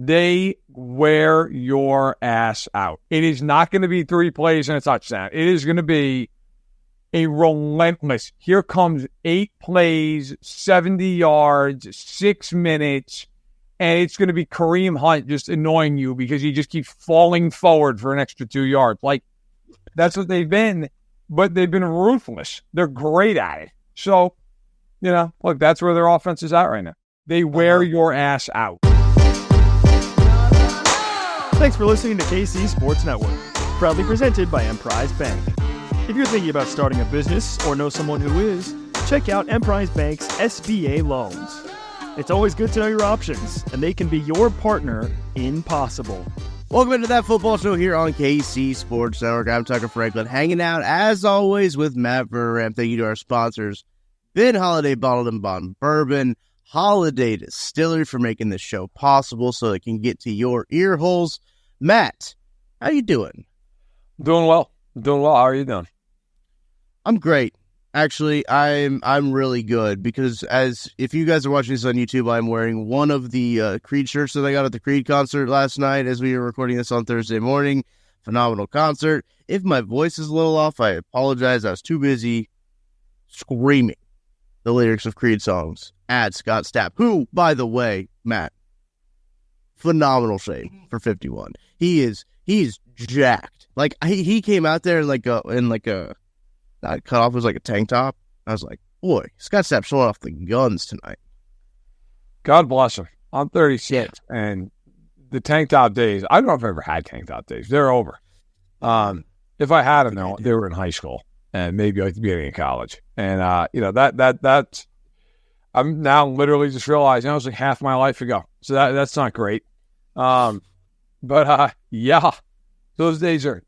They wear your ass out. It is not going to be 3 plays and a touchdown. It is going to be a relentless. Here comes 8 plays, 70 yards, 6 minutes, and it's going to be Kareem Hunt just annoying you because he just keeps falling forward for an extra 2 yards. Like, that's what they've been, but they've been ruthless. They're great at it. So, look, that's where their offense is at right now. They wear your ass out. Thanks for listening to KC Sports Network, proudly presented by Emprise Bank. If you're thinking about starting a business or know someone who is, check out Emprise Bank's SBA loans. It's always good to know your options, and they can be your partner in possible. Welcome into That Football Show here on KC Sports Network. I'm Tucker Franklin, hanging out, as always, with Matt Verderame. Thank you to our sponsors, Ben Holiday Bottled and Bond Bourbon, Holiday Distillery for making this show possible so it can get to your ear holes. Matt, how you doing? Doing well. How are you doing? I'm great. Actually, I'm really good because if you guys are watching this on YouTube, I'm wearing one of the Creed shirts that I got at the Creed concert last night as we were recording this on Thursday morning. Phenomenal concert. If my voice is a little off, I apologize. I was too busy screaming the lyrics of Creed songs at Scott Stapp, who, by the way, Matt, phenomenal shape for 51. He's jacked. Like he came out there in like a not cut off, it was like a tank top. I was like, boy, Scott Stapp showing off the guns tonight. God bless him. I'm 36, and the tank top days, I don't know if I've ever had tank top days. They're over. If I had them, they were in high school and maybe like the beginning of college. And, that's, I'm now literally just realizing that was like half my life ago. So that's not great. Yeah, those days are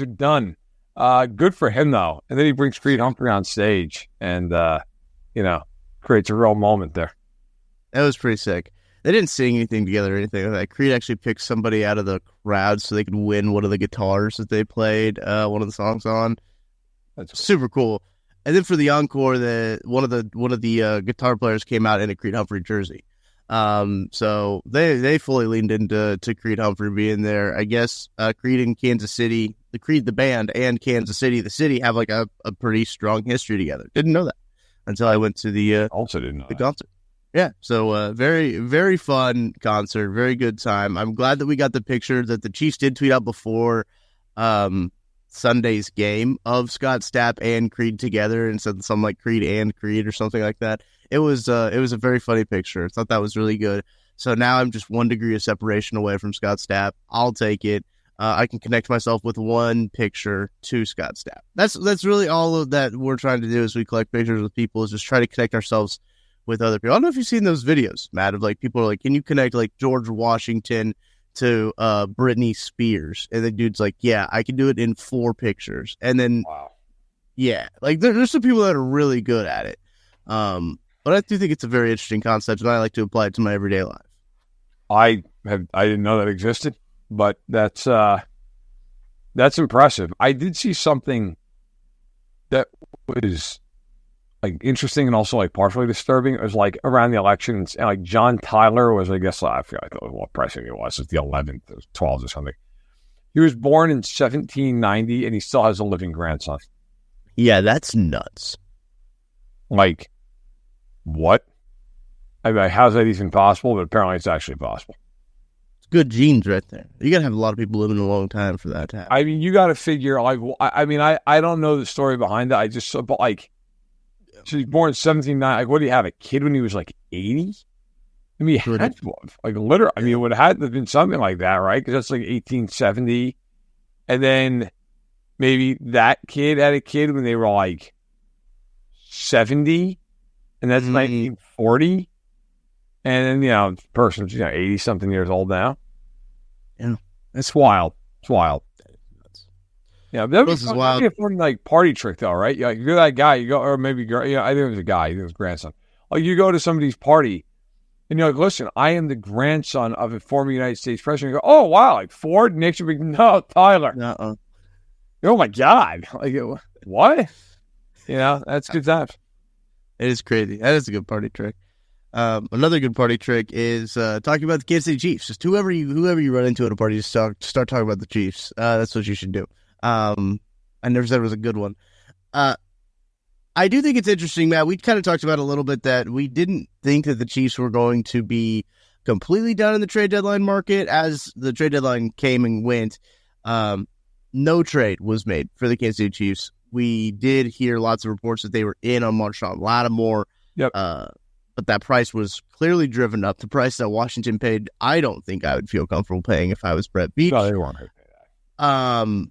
done. Good for him though. And then he brings Creed Humphrey on stage and, creates a real moment there. That was pretty sick. They didn't sing anything together or anything like that. Creed actually picked somebody out of the crowd so they could win one of the guitars that they played one of the songs on. That's super cool. And then for the encore, one of the guitar players came out in a Creed Humphrey jersey. So they fully leaned into Creed Humphrey being there. I guess Creed in Kansas City, the Creed the band and Kansas City the city have like a pretty strong history together. Didn't know that until I went to the also didn't know the that. concert. Yeah, so very, very fun concert, very good time. I'm glad that we got the picture that the Chiefs did tweet out before Sunday's game of Scott Stapp and Creed together and said something like Creed and Creed or something like that. It was a very funny picture. I thought that was really good. So now I'm just 1 degree of separation away from Scott Stapp. I'll take it. I can connect myself with one picture to Scott Stapp. That's really all of that we're trying to do as we collect pictures with people, is just try to connect ourselves with other people. I don't know if you've seen those videos, Matt, of like people are like, can you connect like George Washington to Britney Spears? And the dude's like, yeah, I can do it in 4 pictures. And then, wow. Yeah, like there's some people that are really good at it. But I do think it's a very interesting concept, and I like to apply it to my everyday life. I didn't know that existed, but that's impressive. I did see something that was like interesting and also like partially disturbing. It was like around the elections, and like John Tyler was, I guess, I forgot what president he was. It's the 11th or 12th or something. He was born in 1790, and he still has a living grandson. Yeah, that's nuts. Like, what? I mean, how's that even possible? But apparently it's actually possible. It's good genes right there. You got to have a lot of people living a long time for that to happen. I mean, you got to figure, like, I don't know the story behind it. I just, but like, so he's born in 1790. Like, what do you have, a kid when he was like 80? I mean, he had to have, like, literally, I mean, it would have had to have been something like that, right? Because that's like 1870. And then maybe that kid had a kid when they were like 70. And that's 1940. And then, the person's, 80-something years old now. Yeah. It's wild. It's wild. Yeah, that was wild. A funny, like, party trick, though, right? Like, if you're that guy, you go, or maybe, I think it was a guy, I think it was grandson. Like, you go to somebody's party, and you're like, listen, I am the grandson of a former United States president. You go, oh, wow, like Ford, Nixon, no, Tyler. Uh-uh. Oh, my God. Like, what? That's good times. It is crazy. That is a good party trick. Another good party trick is talking about the Kansas City Chiefs. Just whoever you run into at a party, just start talking about the Chiefs. That's what you should do. I never said it was a good one. I do think it's interesting, Matt. We kind of talked about a little bit that we didn't think that the Chiefs were going to be completely done in the trade deadline market. As the trade deadline came and went, no trade was made for the Kansas City Chiefs. We did hear lots of reports that they were in on Marshawn Lattimore. Yep. But that price was clearly driven up. The price that Washington paid, I don't think I would feel comfortable paying if I was Brett Veach. No, they weren't going to pay that.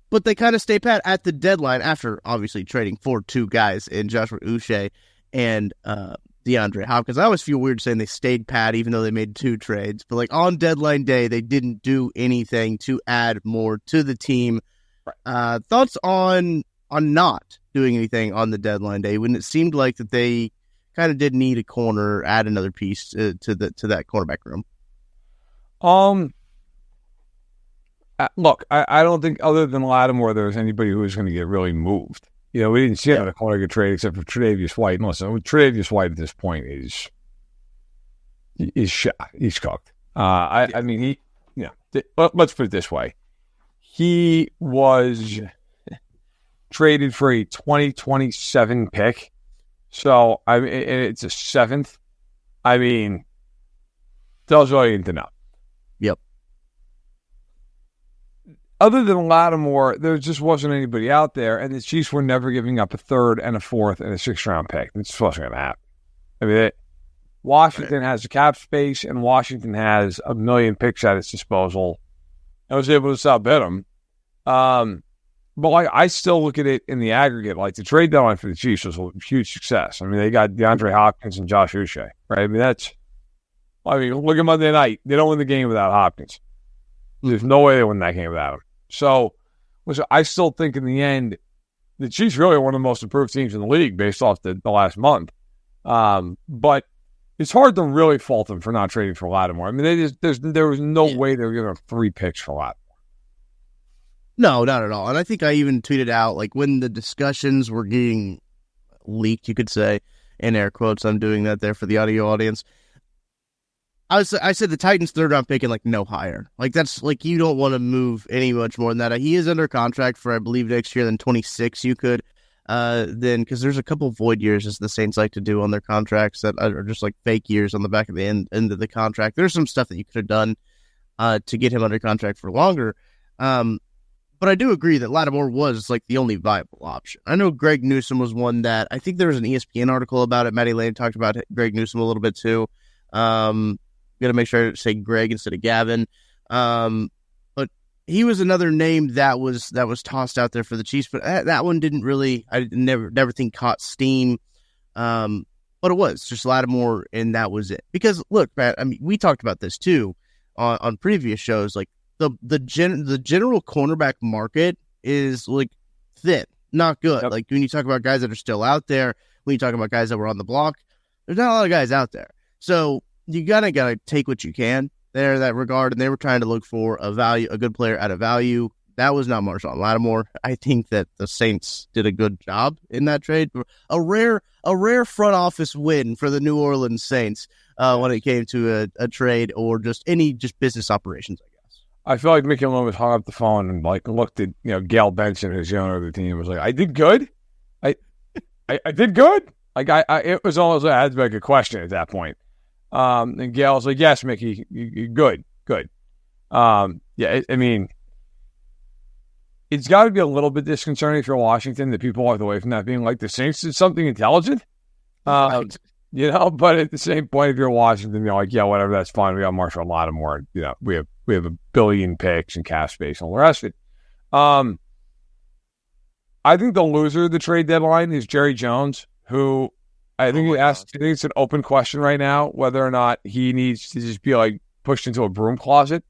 But they kind of stay pat at the deadline after obviously trading for two guys in Joshua Uche and DeAndre Hopkins. I always feel weird saying they stayed pat even though they made two trades. But like on deadline day, they didn't do anything to add more to the team. Right. Thoughts on not doing anything on the deadline day when it seemed like that they kind of did need a corner, add another piece to that cornerback room. Look, I don't think other than Lattimore there was anybody who was going to get really moved. We didn't see another corner get traded except for Tre'Davious White. And listen, Tre'Davious White at this point is shot. He's cooked. I mean, let's put it this way: he was traded for a 2027 pick. So, I mean, it's a seventh. I mean, tells you all you need to know. Yep. Other than Lattimore, there just wasn't anybody out there, and the Chiefs were never giving up a third and a fourth and a sixth-round pick. It just wasn't going to happen. I mean, Washington has the cap space, and Washington has a million picks at its disposal. I was able to outbid them. But I still look at it in the aggregate. Like the trade deadline for the Chiefs was a huge success. I mean, they got DeAndre Hopkins and Josh Uche, right? I mean, look at Monday night. They don't win the game without Hopkins. There's no way they win that game without him. So I still think in the end, the Chiefs really are one of the most improved teams in the league based off the last month. But it's hard to really fault them for not trading for Lattimore. I mean, there was no way they were giving up 3 picks for Lattimore. No, not at all. And I think I even tweeted out, like, when the discussions were getting leaked, you could say, in air quotes, I'm doing that there for the audio audience. I said the Titans' third-round pick and, like, no higher. Like, that's, like, you don't want to move any much more than that. He is under contract for, I believe, next year, then 26 you could. Then, because there's a couple of void years, as the Saints like to do on their contracts that are just, like, fake years on the back of the end of the contract. There's some stuff that you could have done to get him under contract for longer. But I do agree that Lattimore was like the only viable option. I know Greg Newsome was one that I think there was an ESPN article about it. Matty Lane talked about Greg Newsome a little bit too. Got to make sure I say Greg instead of Gavin. But he was another name that was tossed out there for the Chiefs. But that one didn't really. I never think caught steam. But it was just Lattimore, and that was it. Because look, Matt, I mean, we talked about this too on previous shows. Like, the general cornerback market is like thin, not good. Yep. Like when you talk about guys that are still out there, when you talk about guys that were on the block, there's not a lot of guys out there. So you gotta take what you can there in that regard. And they were trying to look for a good player at a value. That was not Marshawn Lattimore. I think that the Saints did a good job in that trade. A rare front office win for the New Orleans Saints when it came to a trade or just business operations. I feel like Mickey Malone was hung up the phone and like looked at Gail Benson, who's the owner of the team, and was like, "I did good. I did good." Like it was almost like I had to make a question at that point. And Gail was like, "Yes, Mickey, you good. I mean, it's got to be a little bit disconcerting for Washington that people walked away from that being like the Saints did something intelligent. But at the same point, if you're Washington, you're like, yeah, whatever, that's fine. We got Marshawn Lattimore. We have a billion picks and cap space and all the rest of it. I think the loser of the trade deadline is Jerry Jones, who I think I think it's an open question right now whether or not he needs to just be like pushed into a broom closet.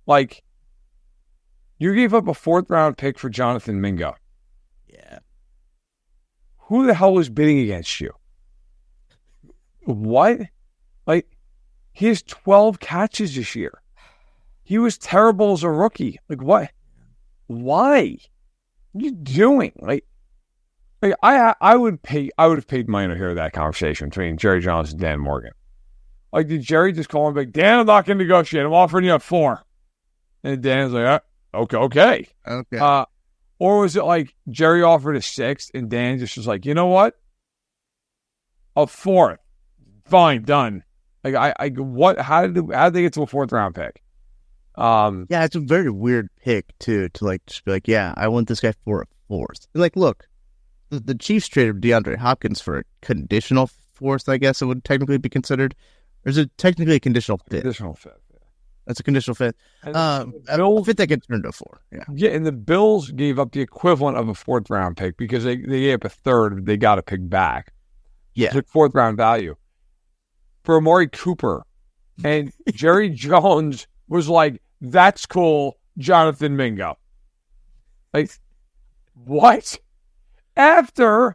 Like, you gave up a 4th-round pick for Jonathan Mingo. Yeah. Who the hell was bidding against you? What? Like, he has 12 catches this year. He was terrible as a rookie. Like, what? Why? What are you doing? Like Like, I would have paid money to hear that conversation between Jerry Jones and Dan Morgan. Like, did Jerry just call him like, Dan, I'm not going to negotiate. I'm offering you a 4. And Dan's like, okay. Or was it like Jerry offered a 6 and Dan just was like, you know what? A 4th. Fine, done. Like, what? How did they get to a 4th round pick? Yeah, it's a very weird pick too. To like just be like, yeah, I want this guy for a 4th. And like, look, the Chiefs traded DeAndre Hopkins for a conditional 4th. I guess it would technically be considered. Or is it technically a conditional 5th? Conditional 5th. Yeah. That's a conditional 5th. A 5th that gets turned to 4. Yeah. Yeah, and the Bills gave up the equivalent of a 4th round pick because they gave up a 3rd. They got a pick back. Yeah, it took 4th round value for Amari Cooper, and Jerry Jones was like, "That's cool, Jonathan Mingo." Like, what? After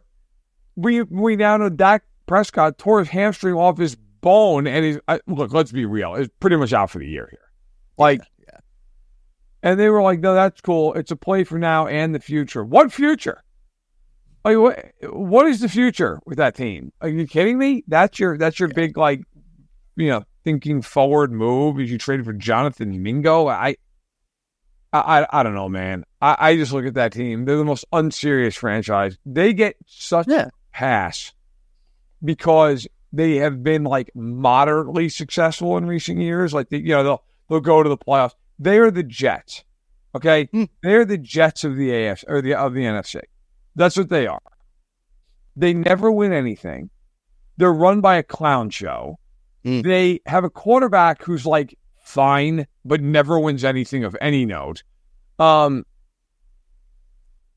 we now know Dak Prescott tore his hamstring off his bone, and he's look. Let's be real; it's pretty much out for the year here. Like, yeah. And they were like, "No, that's cool. It's a play for now and the future." What future? Like, what is the future with that team? Are you kidding me? That's your big, like, thinking forward move. Is you traded for Jonathan Mingo? I don't know, man. I just look at that team. They're the most unserious franchise. They get such a pass because they have been like moderately successful in recent years. Like they'll go to the playoffs. They are the Jets. Okay, they're the Jets of the AFC or of the NFC. That's what they are. They never win anything. They're run by a clown show. They have a quarterback who's like fine, but never wins anything of any note. I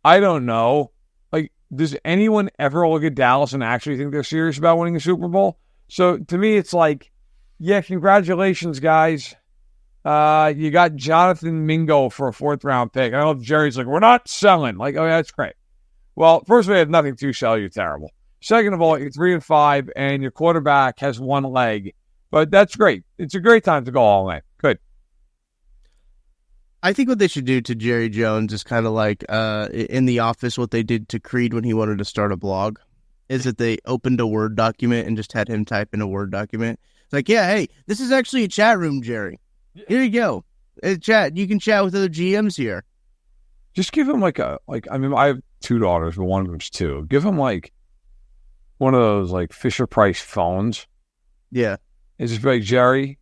don't know. Like, does anyone ever look at Dallas and actually think they're serious about winning a Super Bowl? So to me, it's like, yeah, congratulations, guys. You got Jonathan Mingo for a 4th round pick. I don't know if Jerry's like, we're not selling. Like, oh yeah, that's great. Well, first of all, you have nothing to sell. You're terrible. Second of all, you're 3-5, and your quarterback has one leg. But that's great. It's a great time to go all in. Good. I think what they should do to Jerry Jones is kind of like in The Office, what they did to Creed when he wanted to start a blog, is that they opened a Word document and just had him type in a Word document. It's like, yeah, hey, this is actually a chat room, Jerry. Here you go. Chat. You can chat with other GMs here. Just give him I have 2 daughters, but one of them's 2. Give him like one of those like Fisher Price phones. Yeah. It's just like, Jerry,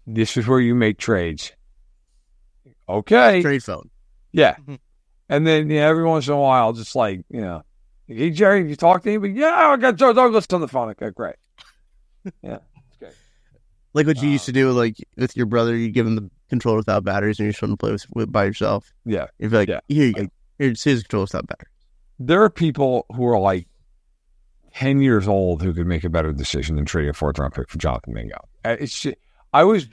this is where you make trades. Okay. Trade phone. Yeah. And then every once in a while, just like, hey, Jerry, have you talked to anybody? Yeah, I got Joe Douglas on the phone. Okay, great. Yeah. Okay. Like what you used to do, like with your brother, you give him the controller without batteries and you just want to play with by yourself. Yeah. You'd be like, here you go. Here's his controller without batteries. There are people who are like 10 years old who could make a better decision than trading a 4th round pick for Jonathan Mingo. I was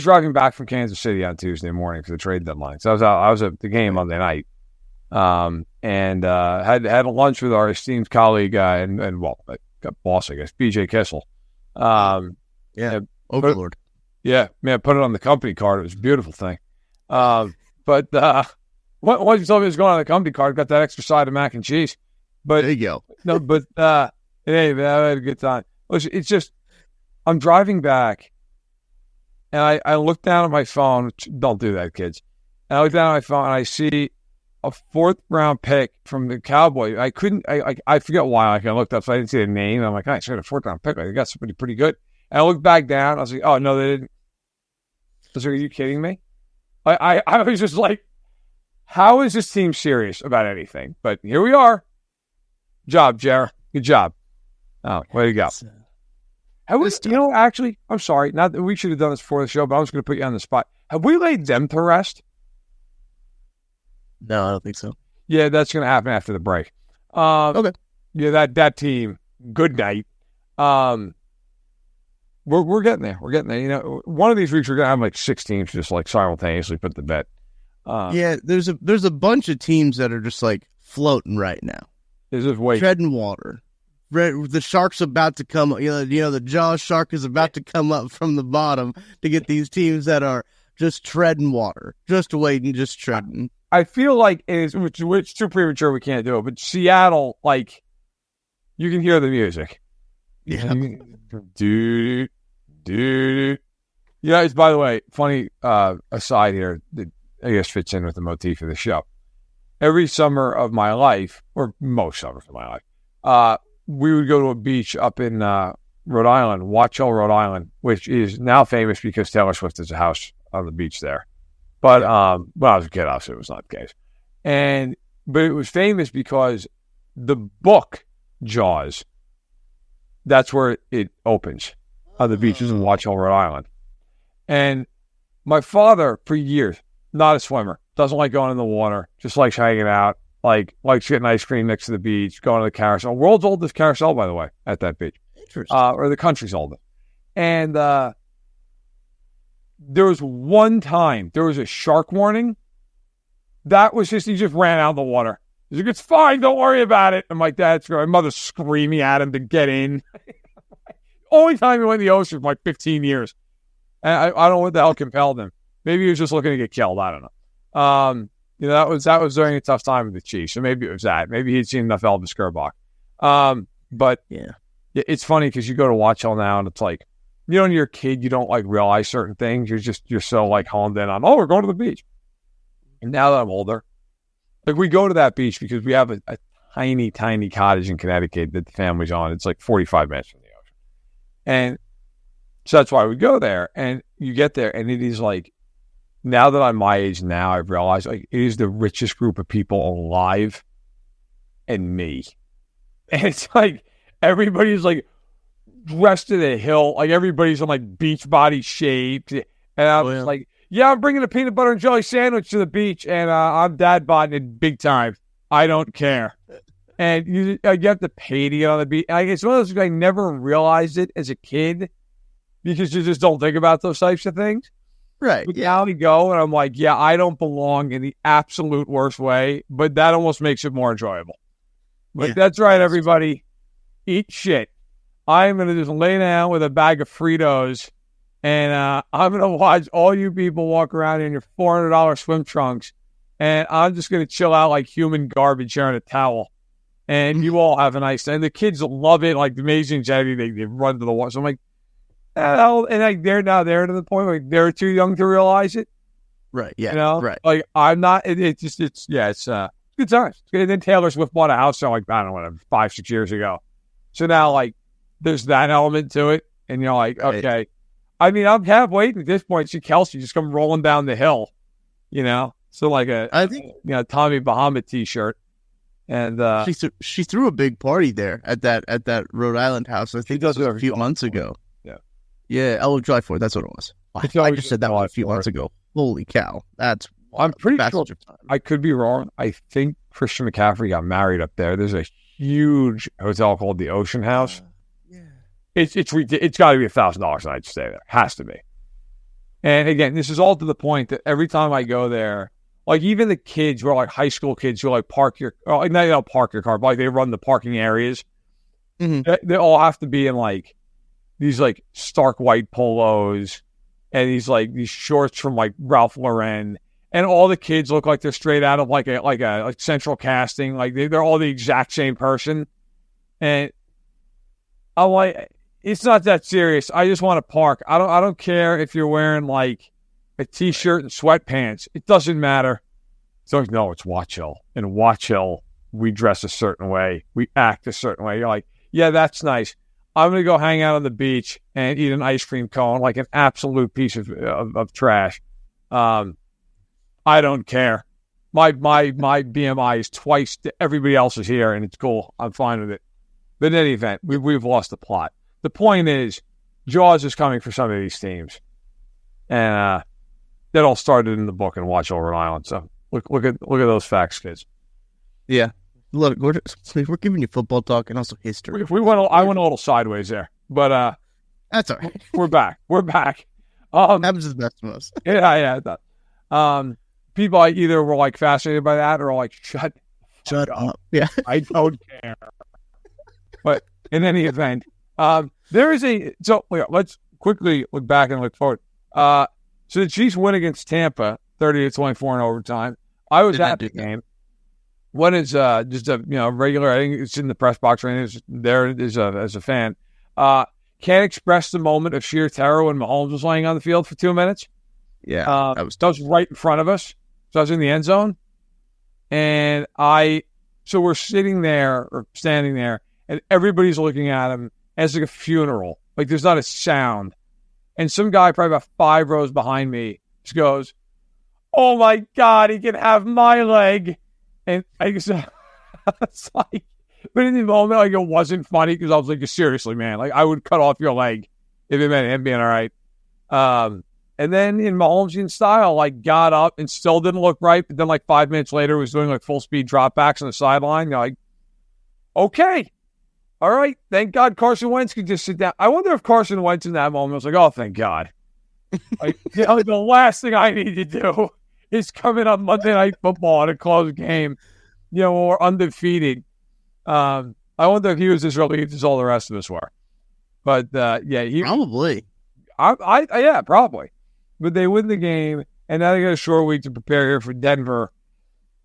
driving back from Kansas City on Tuesday morning for the trade deadline. So I was at the game Monday night, and had a lunch with our esteemed colleague and boss, I guess, BJ Kissel. Overlord. Put it on the company card. It was a beautiful thing. But once you told me it was going on the company card, got that extra side of mac and cheese. But there you go. No, but hey, man, I had a good time. Listen, it's just I'm driving back, and I look down at my phone. Don't do that, kids. And I look down at my phone, and I see a 4th round pick from the Cowboys. I forget why. I looked up, so I didn't see the name. I'm like, I said a 4th round pick. They got somebody pretty good. And I looked back down. I was like, oh no, they didn't. I was like, are you kidding me? I was just like, how is this team serious about anything? But here we are. Good job, Jer. Good job. Oh, way to go. Actually, I'm sorry. Not that we should have done this before the show, but I was going to put you on the spot. Have we laid them to rest? No, I don't think so. Yeah, that's going to happen after the break. Okay. Yeah, that team. Good night. We're getting there. We're getting there. One of these weeks we're going to have like 6 teams just like simultaneously put the bet. There's a bunch of teams that are just like floating right now. Is this way treading water? The shark's about to come. The Jaws shark is about to come up from the bottom to get these teams that are just treading water, just waiting, just treading. I feel like it is, which it's too premature. We can't do it. But Seattle, like, you can hear the music. Yeah. Dude. Yeah, it's, by the way, funny aside here that I guess fits in with the motif of the show. Every summer of my life, or most summers of my life, we would go to a beach up in Rhode Island, Watch Hill, Rhode Island, which is now famous because Taylor Swift has a house on the beach there. But when I was a kid, obviously it was not the case. But it was famous because the book Jaws, that's where it opens, on the beaches in Watch Hill, Rhode Island. And my father, for years, not a swimmer, doesn't like going in the water, just likes hanging out, likes getting ice cream next to the beach, going to the carousel. World's oldest carousel, by the way, at that beach. Interesting. Or the country's oldest. And there was one time, there was a shark warning. That was just, he just ran out of the water. He's like, it's fine, don't worry about it. And my mother's screaming at him to get in. Only time he went in the ocean for like 15 years. And I don't know what the hell compelled him. Maybe he was just looking to get killed. I don't know. That was during a tough time with the Chiefs. So maybe it was that. Maybe he'd seen enough Elvis Gerbach. But yeah, it's funny because you go to Watch Hill now and it's like, when you're a kid, you don't like realize certain things. You're so like honed in on, we're going to the beach. And now that I'm older, like we go to that beach because we have a tiny, tiny cottage in Connecticut that the family's on. It's like 45 minutes from the ocean. And so that's why we go there. And you get there and it is like, now that I'm my age now, I've realized like it is the richest group of people alive and me. And it's like everybody's like dressed to the hill. Like everybody's in like beach body shape. And I'm like, I'm bringing a peanut butter and jelly sandwich to the beach and I'm dad bodding it big time. I don't care. And you have to pay to get on the beach. Like, it's one of those things I never realized it as a kid because you just don't think about those types of things. Right. But now we go and I'm like, I don't belong in the absolute worst way, but that almost makes it more enjoyable. But that's right, everybody. Eat shit. I'm going to just lay down with a bag of Fritos and I'm going to watch all you people walk around in your $400 swim trunks and I'm just going to chill out like human garbage here in a towel. And you all have a nice day. And the kids love it, like the amazing Jenny, they run to the water. So I'm like, they're now there to the point where they're too young to realize it. Right. Yeah. Right. Like I'm not. It's good times. And then Taylor Swift bought a house, like I don't know, 5-6 years ago. So now like there's that element to it, and you're like, okay. I mean, I'm half waiting at this point. See Kelsey just come rolling down the hill, So like I think Tommy Bahama t-shirt, and she threw a big party there at that Rhode Island house. I think that was a few months ago. Yeah, July 4th. That's what it was. I just said that one a few months ago. Holy cow. I'm pretty sure. I could be wrong. I think Christian McCaffrey got married up there. There's a huge hotel called the Ocean House. It's got to be $1,000 a night to stay there. Has to be. And again, this is all to the point that every time I go there, like even the kids who are like high school kids who like park your car, but like they run the parking areas. Mm-hmm. They all have to be in like these like stark white polos and these shorts from like Ralph Lauren, and all the kids look like they're straight out of like central casting. Like they're all the exact same person. And I'm like, it's not that serious. I just want to park. I don't care if you're wearing like a t-shirt and sweatpants. It doesn't matter. So no, it's Watch Hill. In Watch Hill, we dress a certain way. We act a certain way. You're like, yeah, that's nice. I'm going to go hang out on the beach and eat an ice cream cone like an absolute piece of trash. I don't care. My BMI is twice everybody else's here, and it's cool. I'm fine with it. But in any event, we've lost the plot. The point is, Jaws is coming for some of these teams. And that all started in the book in Watch Hill, Rhode Island. So look at those facts, kids. Yeah. Look, we're giving you football talk and also history. I went a little sideways there, but that's all right. We're back. Happens to the best of us. Yeah. People either were like fascinated by that or like shut up. Yeah, I don't care. But in any event, there is let's quickly look back and look forward. So the Chiefs win against Tampa, 30-24 in overtime. I was Did not at the do that. game. One is just a regular. I think it's in the press box right now. It's there as a fan. Can't express the moment of sheer terror when Mahomes was laying on the field for 2 minutes. Yeah, That was right in front of us. So I was in the end zone, and so we're sitting there or standing there, and everybody's looking at him as like a funeral. Like there's not a sound, and some guy probably about 5 rows behind me just goes, "Oh my God, he can have my leg," and I was like. But in the moment, like, it wasn't funny because I was like, seriously, man, like, I would cut off your leg if it meant him being all right. And then in Mahomesian style, like, got up and still didn't look right. But then, like, 5 minutes later, was doing, like, full-speed dropbacks on the sideline. You're like, okay, all right. Thank God Carson Wentz could just sit down. I wonder if Carson Wentz in that moment was like, oh, thank God. Like, the last thing I need to do is come in on Monday Night Football and a close game, when we're undefeated. I wonder if he was as relieved as all the rest of us were. But, he probably. Yeah, probably. But they win the game, and now they got a short week to prepare here for Denver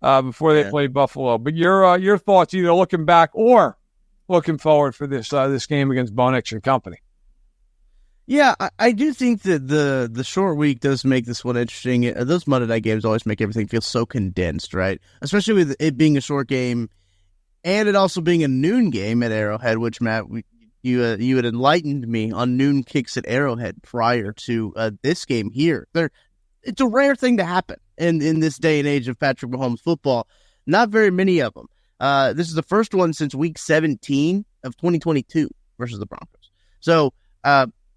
before they play Buffalo. But your thoughts, either looking back or looking forward for this game against Bo Nix and company. Yeah, I do think that the short week does make this one interesting. Those Monday night games always make everything feel so condensed, right? Especially with it being a short game. And it also being a noon game at Arrowhead, which, Matt, you had enlightened me on noon kicks at Arrowhead prior to this game here. It's a rare thing to happen in this day and age of Patrick Mahomes football. Not very many of them. This is the first one since week 17 of 2022 versus the Broncos. So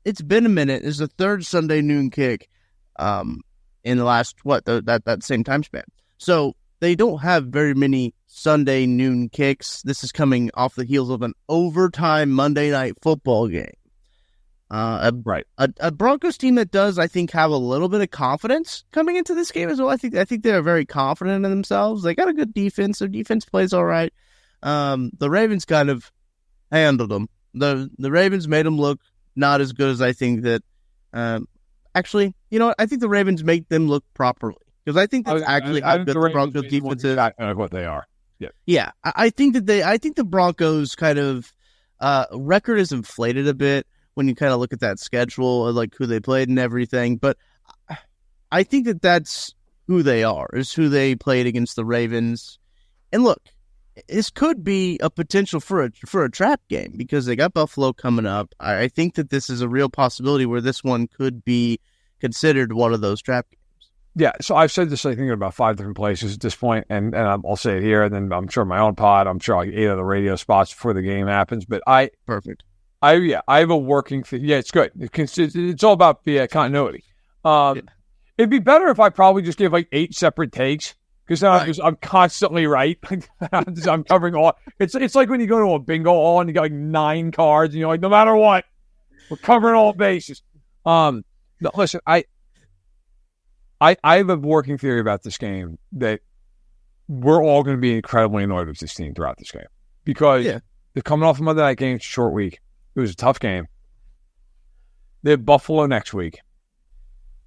it's been a minute. This is the third Sunday noon kick in the last, that same time span. So they don't have very many Sunday noon kicks. This is coming off the heels of an overtime Monday Night Football game. A Broncos team that does, I think, have a little bit of confidence coming into this game as well. I think they're very confident in themselves. They got a good defense. Their defense plays all right. The Ravens kind of handled them. The Ravens made them look not as good as I think that. Actually, you know what? I think the Ravens make them look properly. Because I think that's actually how good the Broncos defense is. What they are. Yeah. I think the Broncos kind of record is inflated a bit when you kind of look at that schedule, like who they played and everything. But I think that's who they are, is who they played against the Ravens. And look, this could be a potential for a trap game because they got Buffalo coming up. I think that this is a real possibility where this one could be considered one of those trap games. Yeah, so I've said this, I think, in about 5 different places at this point, and I'll say it here, and then I'm sure my own pod, I'm sure I'll get 8 other radio spots before the game happens, but Perfect. I have a working thing. Yeah, it's good. It's all about the continuity. It'd be better if I probably just gave like 8 separate takes, because then I'm constantly right. I'm covering all. It's like when you go to a bingo hall and you got like 9 cards, and you're like, no matter what, we're covering all bases. No, listen, I have a working theory about this game that we're all going to be incredibly annoyed with this team throughout this game because they're coming off a Monday night game, short week. It was a tough game. They have Buffalo next week,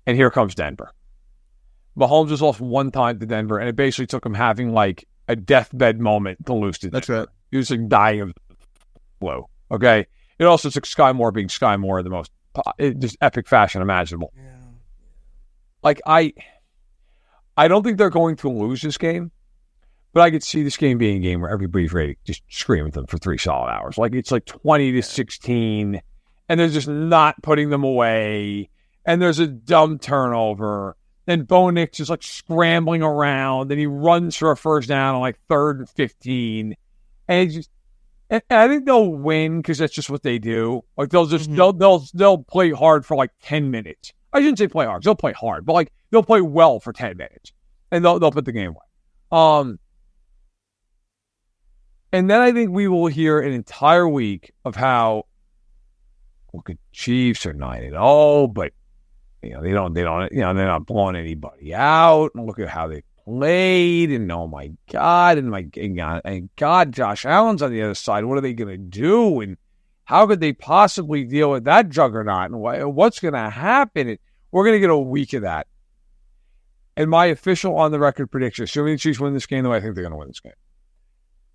and here comes Denver. Mahomes was lost one time to Denver, and it basically took him having like a deathbed moment to lose to Denver. That's right. He was like dying of flu. Okay, it also took Sky Moore being Sky Moore in the most just epic fashion imaginable. Yeah. Like, I don't think they're going to lose this game, but I could see this game being a game where everybody's ready to just scream at them for 3 solid hours. Like, it's like 20-16, and they're just not putting them away, and there's a dumb turnover, and Bo Nix is like scrambling around, and he runs for a first down on like 3rd and 15, and I think they'll win because that's just what they do. Like, they'll just they'll play hard for like 10 minutes. I shouldn't say play hard. They'll play hard, but like they'll play well for 10 minutes, and they'll put the game away. And then I think we will hear an entire week of how look at Chiefs are 9-0, but they're not blowing anybody out. And look at how they played, and oh my God, and God, Josh Allen's on the other side. What are they going to do? And how could they possibly deal with that juggernaut? And what's going to happen? And we're going to get a week of that. And my official on-the-record prediction, assuming the Chiefs win this game the way I think they're going to win this game,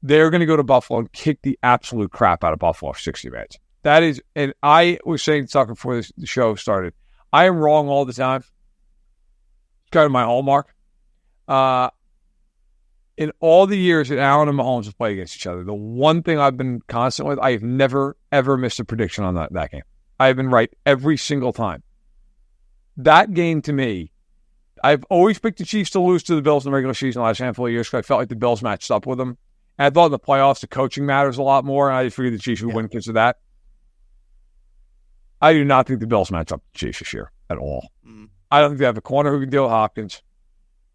they're going to go to Buffalo and kick the absolute crap out of Buffalo for 60 minutes. That is, and I was saying to Tucker before the show started, I am wrong all the time. It's kind of my hallmark. In all the years that Allen and Mahomes have played against each other, the one thing I've been constant with, I have never, ever missed a prediction on that game. I have been right every single time. That game, to me, I've always picked the Chiefs to lose to the Bills in the regular season the last handful of years because I felt like the Bills matched up with them. And I thought in the playoffs, the coaching matters a lot more, and I just figured the Chiefs would win because of that. I do not think the Bills match up with the Chiefs this year at all. I don't think they have a corner who can deal with Hopkins.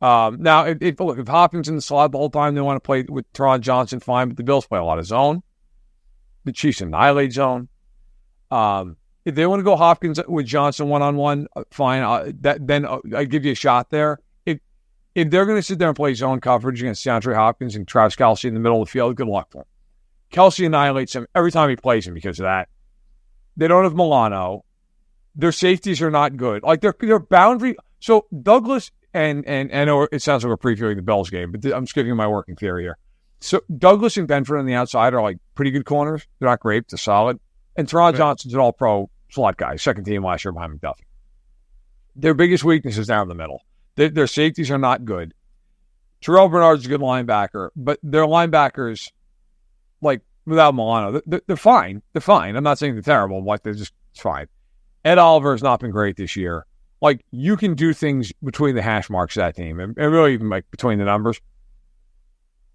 Now, if Hopkins in the slot the whole time, they want to play with Teron Johnson, fine, but the Bills play a lot of zone. The Chiefs annihilate zone. If they want to go Hopkins with Johnson one-on-one, fine. Then I give you a shot there. If they're going to sit there and play zone coverage against DeAndre Hopkins and Travis Kelce in the middle of the field, good luck to him. Kelce annihilates him every time he plays him because of that. They don't have Milano. Their safeties are not good. Like their boundary. So Douglas and I know it sounds like we're previewing the Bills game, but I'm just giving you my working theory here. So Douglas and Benford on the outside are like pretty good corners. They're not great. They're solid. And Teron Johnson's an all-pro slot guy, second team last year behind McDuffie. Their biggest weakness is down the middle. Their safeties are not good. Terrell Bernard's a good linebacker, but their linebackers, like without Milano, they're fine. They're fine. I'm not saying they're terrible. Like they're just fine. Ed Oliver has not been great this year. Like you can do things between the hash marks of that team, and really even like between the numbers.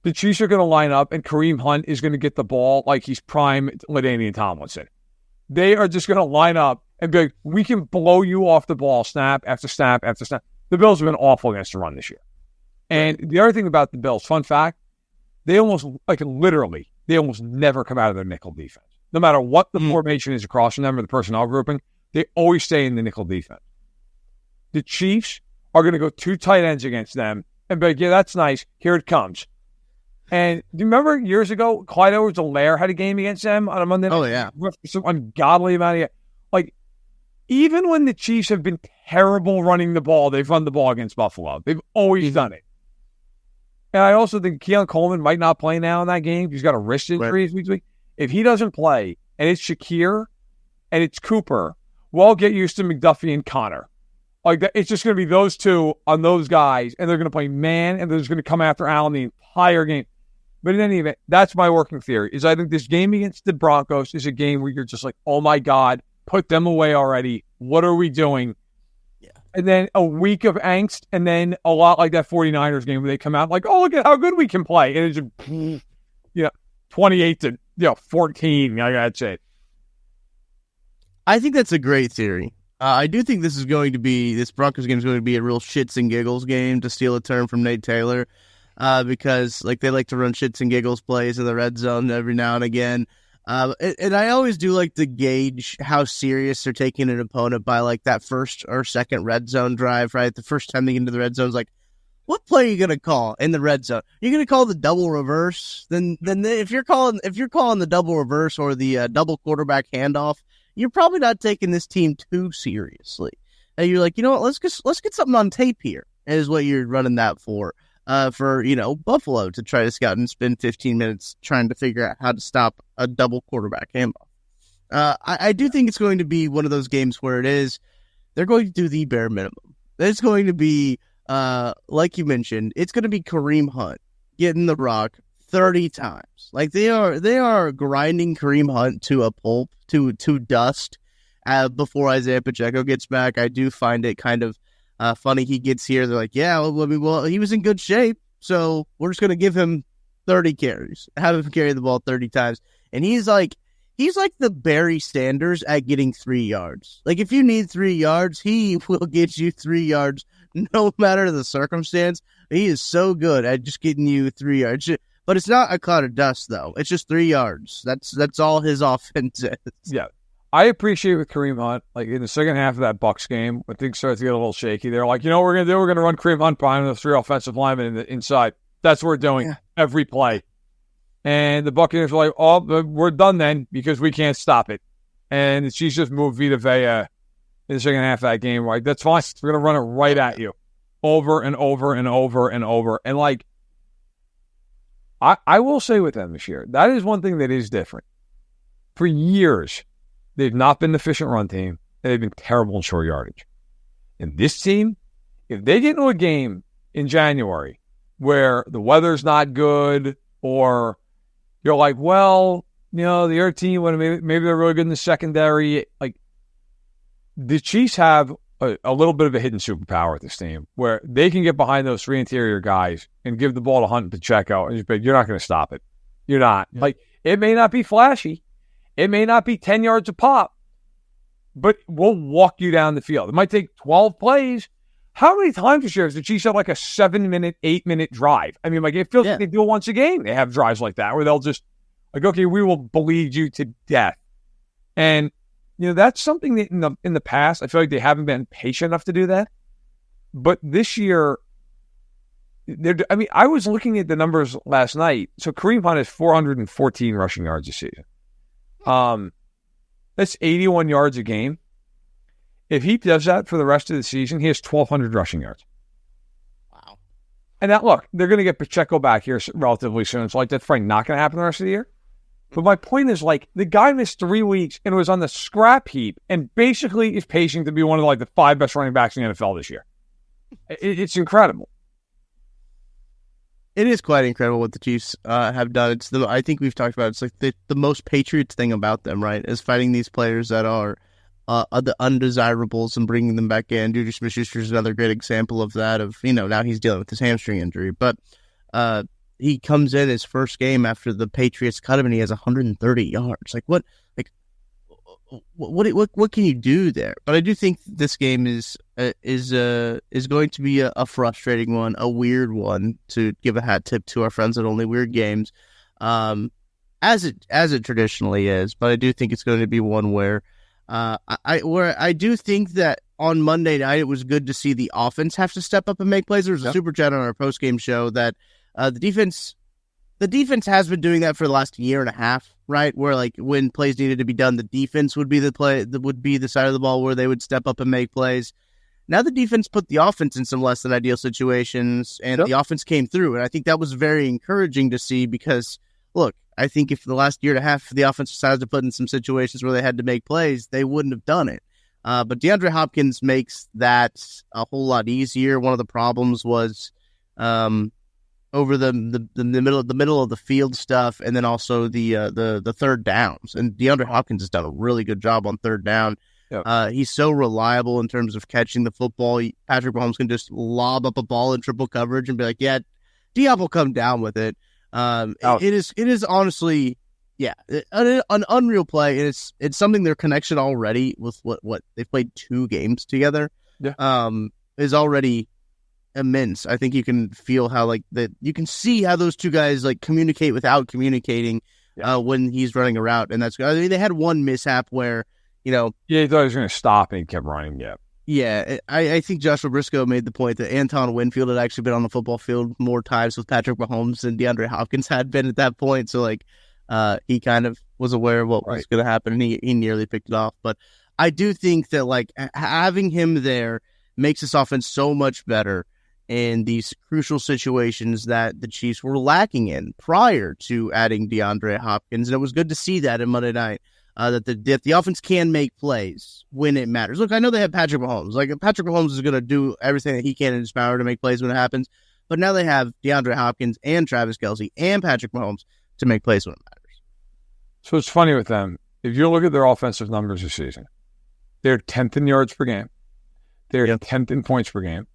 The Chiefs are going to line up, and Kareem Hunt is going to get the ball like he's prime LaDainian Tomlinson. They are just going to line up and be like, we can blow you off the ball snap after snap after snap. The Bills have been awful against the run this year. And the other thing about the Bills, fun fact, they almost never come out of their nickel defense. No matter what the formation is across from them or the personnel grouping, they always stay in the nickel defense. The Chiefs are going to go two tight ends against them and be like, yeah, that's nice. Here it comes. And do you remember years ago, Clyde Edwards-Helaire had a game against them on a Monday night? Oh, yeah. Some ungodly amount of... Like, even when the Chiefs have been terrible running the ball, they've run the ball against Buffalo. They've always done it. And I also think Keon Coleman might not play now in that game. He's got a wrist injury. Right. If he doesn't play, and it's Shakir, and it's Cooper, we'll get used to McDuffie and Connor. Like that, it's just going to be those two on those guys, and they're going to play man, and they're just going to come after Allen the entire game. But in any event, that's my working theory, is I think this game against the Broncos is a game where you're just like, oh my God, put them away already. What are we doing? Yeah. And then a week of angst, and then a lot like that 49ers game where they come out like, oh, look at how good we can play. And it's just, 28 to 14. That's it. I think that's a great theory. I do think this Broncos game is going to be a real shits and giggles game, to steal a term from Nate Taylor. Because like they like to run shits and giggles plays in the red zone every now and again. And I always do like to gauge how serious they're taking an opponent by like that first or second red zone drive, right? The first time they get into the red zone is like, what play are you going to call in the red zone? You're going to call the double reverse? Then if you're calling the double reverse or the double quarterback handoff, you're probably not taking this team too seriously. And you're like, you know what? Let's get something on tape here. Is what you're running that for. For Buffalo to try to scout and spend 15 minutes trying to figure out how to stop a double quarterback handoff. I do think it's going to be one of those games where they're going to do the bare minimum. It's going to be, like you mentioned, it's going to be Kareem Hunt getting the rock 30 times. Like they are grinding Kareem Hunt to a pulp, to dust, before Isaiah Pacheco gets back. I do find it kind of funny he gets here. They're like, yeah, well, he was in good shape, so we're just going to give him 30 carries, have him carry the ball 30 times. And he's like the Barry Sanders at getting 3 yards. Like, if you need 3 yards, he will get you 3 yards no matter the circumstance. He is so good at just getting you 3 yards. But it's not a cloud of dust, though. It's just 3 yards. That's all his offense is. Yeah. I appreciate with Kareem Hunt, like in the second half of that Bucs game, when things started to get a little shaky, they're like, what we're going to do? We're going to run Kareem Hunt behind the 3 offensive linemen inside. That's what we're doing every play. And the Buccaneers were like, oh, we're done then because we can't stop it. And she's just moved Vita Vea in the second half of that game. Like, that's fine. We're going to run it right at you. over and over and over and over. And like, I will say with them this year, that is one thing that is different. For years, they've not been an efficient run team, and they've been terrible in short yardage. And this team, if they get into a game in January where the weather's not good, or you're like, well, the other team, maybe they're really good in the secondary. Like, the Chiefs have a little bit of a hidden superpower at this team where they can get behind those three interior guys and give the ball to Hunt and Pacheco, and just be, you're not going to stop it. You're not. Yeah. Like, it may not be flashy. It may not be 10 yards a pop, but we'll walk you down the field. It might take 12 plays. How many times this year has the Chiefs had like a 7-minute, 8-minute drive? I mean, like, it feels like they do it once a game. They have drives like that where they'll just, like, okay, we will bleed you to death. And, that's something that in the past, I feel like they haven't been patient enough to do that. But this year, I was looking at the numbers last night. So Kareem Hunt has 414 rushing yards this season. That's 81 yards a game. If he does that for the rest of the season, he has 1,200 rushing yards. Wow. And that, look, they're going to get Pacheco back here relatively soon. So, like, that's probably not going to happen the rest of the year. But my point is, like, the guy missed 3 weeks and was on the scrap heap and basically is pacing to be one of, like, the 5 best running backs in the NFL this year. It's incredible. It is quite incredible what the Chiefs have done. I think we've talked about it. It's like the most Patriots thing about them, right, is fighting these players that are the undesirables and bringing them back in. Juju Smith-Schuster is another great example of that. Now he's dealing with his hamstring injury, but he comes in his first game after the Patriots cut him, and he has 130 yards. Like what? Like what can you do there? But I do think this game is going to be a frustrating one, a weird one, to give a hat tip to our friends at Only Weird Games, as it traditionally is. But I do think it's going to be one where I do think that on Monday night it was good to see the offense have to step up and make plays. There was a super chat on our post game show that the defense has been doing that for the last year and a half, right? Where, like, when plays needed to be done, the defense would be the side of the ball where they would step up and make plays. Now the defense put the offense in some less than ideal situations, and the offense came through. And I think that was very encouraging to see because, look, I think if the last year and a half the offense decided to put in some situations where they had to make plays, they wouldn't have done it. But DeAndre Hopkins makes that a whole lot easier. One of the problems was over the middle of the field stuff, and then also the third downs. And DeAndre Hopkins has done a really good job on third down. Yep. He's so reliable in terms of catching the football. Patrick Mahomes can just lob up a ball in triple coverage and be like, "Yeah, Diop will come down with it." It is honestly, an unreal play. And it's something their connection already with what they've played 2 games together. Is already immense. I think you can feel how you can see how those two guys like communicate without communicating when he's running a route, and that's. I mean, they had one mishap where he thought he was going to stop and he kept running. I think Joshua Briscoe made the point that Anton Winfield had actually been on the football field more times with Patrick Mahomes than DeAndre Hopkins had been at that point. So he kind of was aware of what was going to happen, and he nearly picked it off. But I do think that having him there makes this offense so much better in these crucial situations that the Chiefs were lacking in prior to adding DeAndre Hopkins. And it was good to see that in Monday night, that the offense can make plays when it matters. Look, I know they have Patrick Mahomes. Patrick Mahomes is going to do everything that he can in his power to make plays when it happens. But now they have DeAndre Hopkins and Travis Kelce and Patrick Mahomes to make plays when it matters. So it's funny with them. If you look at their offensive numbers this season, they're 10th in yards per game. They're 10th in points per game.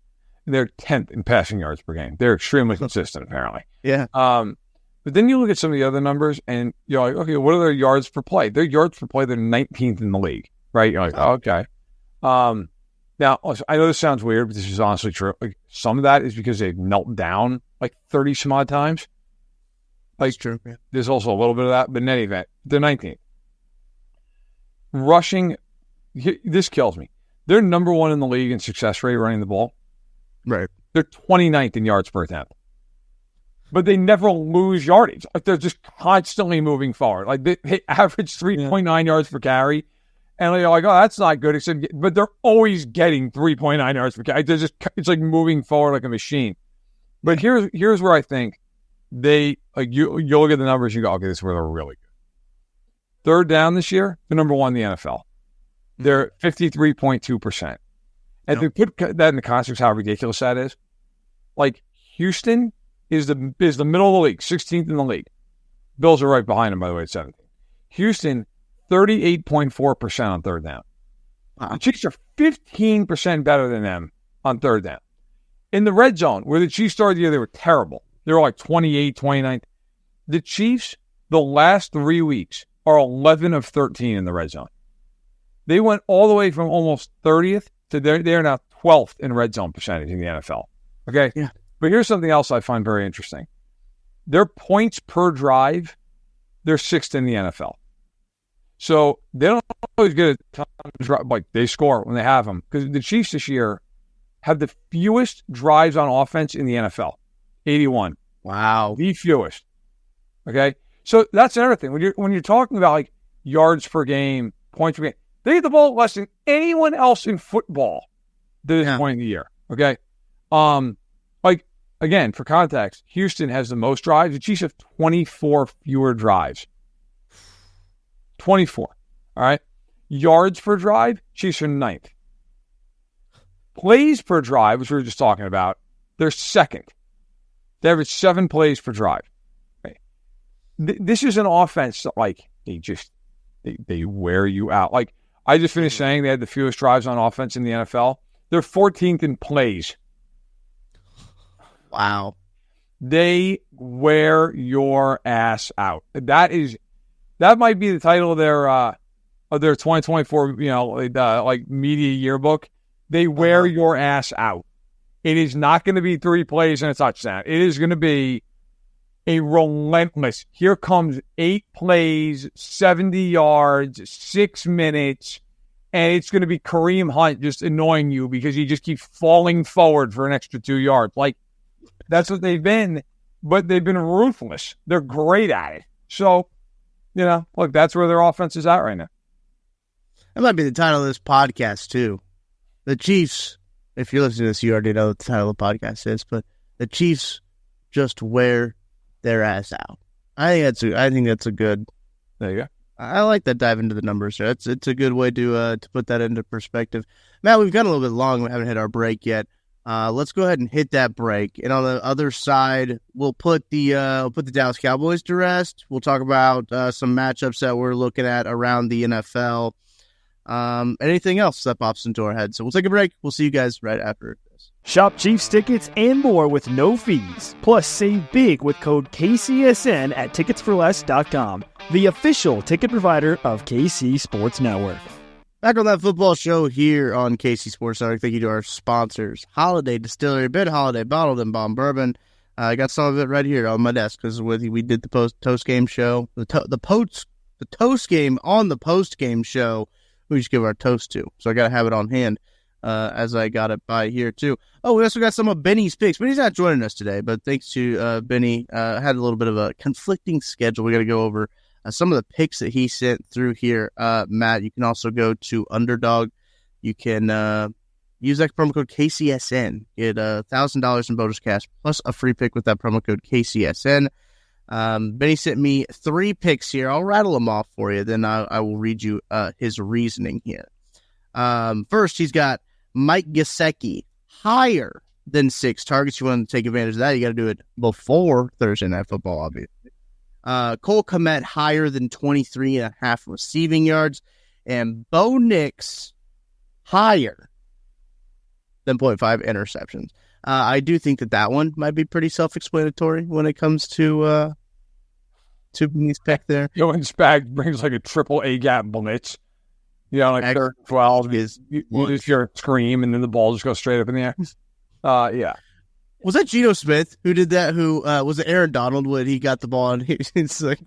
They're 10th in passing yards per game. They're extremely consistent, apparently. Yeah. But then you look at some of the other numbers, and you're like, okay, what are their yards per play? Their yards per play, they're 19th in the league, right? You're like, okay. Now, I know this sounds weird, but this is honestly true. Some of that is because they've knelt down 30 some odd times. That's true. Yeah. There's also a little bit of that, but in any event, they're 19th. Rushing, this kills me. They're number 1 in the league in success rate running the ball. Right. They're 29th in yards per attempt. But they never lose yardage. They're just constantly moving forward. They average 3.9 yards per carry. And you're like, oh, that's not good. Except, but they're always getting 3.9 yards per carry. It's like moving forward like a machine. But here's where I think they like you look at the numbers, you go, okay, this is where they're really good. Third down this year, they're number one in the NFL. They're 53.2%. And to put that in the context of how ridiculous that is, like Houston is the middle of the league, 16th in the league. Bills are right behind them, by the way, at 17th. Houston, 38.4% on third down. Wow. The Chiefs are 15% better than them on third down. In the red zone, where the Chiefs started the year, they were terrible. They were like 28, 29. The Chiefs, the last 3 weeks, are 11 of 13 in the red zone. They went all the way from almost 30th to they're now 12th in red zone percentage in the NFL. Okay? Yeah. But here's something else I find very interesting. Their points per drive, they're sixth in the NFL. So they don't always get a ton of drive, like they score when they have them. Because the Chiefs this year have the fewest drives on offense in the NFL. 81. Wow. The fewest. Okay? So that's another thing. When you're talking about like yards per game, points per game, they get the ball less than anyone else in football at this point in the year. Okay? Like, again, for context, Houston has the most drives. The Chiefs have 24 fewer drives. 24. All right? Yards per drive, Chiefs are ninth. Plays per drive, which we were just talking about, they're second. They average 7 plays per drive. Right? This is an offense that, like, they wear you out. Like, I just finished saying they had the fewest drives on offense in the NFL. They're 14th in plays. Wow. They wear your ass out. That might be the title of their 2024, like media yearbook. They wear your ass out. It is not going to be 3 plays and a touchdown. It is going to be a relentless. Here comes 8 plays, 70 yards, 6 minutes, and it's going to be Kareem Hunt just annoying you because he just keeps falling forward for an extra 2 yards. Like, that's what they've been, but they've been ruthless. They're great at it. So, look, that's where their offense is at right now. That might be the title of this podcast, too. The Chiefs, if you're listening to this, you already know what the title of the podcast is, but the Chiefs just wear their ass out. I think that's a good. There you go. I like that dive into the numbers. It's a good way to put that into perspective. Matt, we've got a little bit long. We haven't hit our break yet. Let's go ahead and hit that break. And on the other side, we'll put the Dallas Cowboys to rest. We'll talk about some matchups that we're looking at around the NFL. Anything else that pops into our head. So we'll take a break. We'll see you guys right after this. Shop Chiefs tickets and more with no fees. Plus, save big with code KCSN at ticketsforless.com, the official ticket provider of KC Sports Network. Back on that football show here on KC Sports Network. Thank you to our sponsors, Holiday Distillery, Bid Holiday, Bottled and Bomb Bourbon. I got some of it right here on my desk because we did the toast game show, the toast game on the post game show. We just give our toast to. So I got to have it on hand as I got it by here, too. Oh, we also got some of Benny's picks. Benny's not joining us today, but thanks to Benny, had a little bit of a conflicting schedule. We got to go over some of the picks that he sent through here. Matt, you can also go to Underdog. You can use that promo code KCSN. Get $1,000 in bonus cash plus a free pick with that promo code KCSN. Benny sent me 3 picks here. I'll rattle them off for you. Then I will read you his reasoning here. First, he's got Mike Gesicki higher than 6 targets. You want to take advantage of that, you got to do it before Thursday Night Football, obviously. Cole Kmet higher than 23.5 receiving yards. And Bo Nix higher than 0.5 interceptions. I do think that one might be pretty self-explanatory when it comes to Benny's pick there. When Spag brings like a triple A gap blitz, like 3rd and 12, you just hear a scream and then the ball just goes straight up in the air. Yeah. Was that Geno Smith who did that? Who was it Aaron Donald when he got the ball and it's like,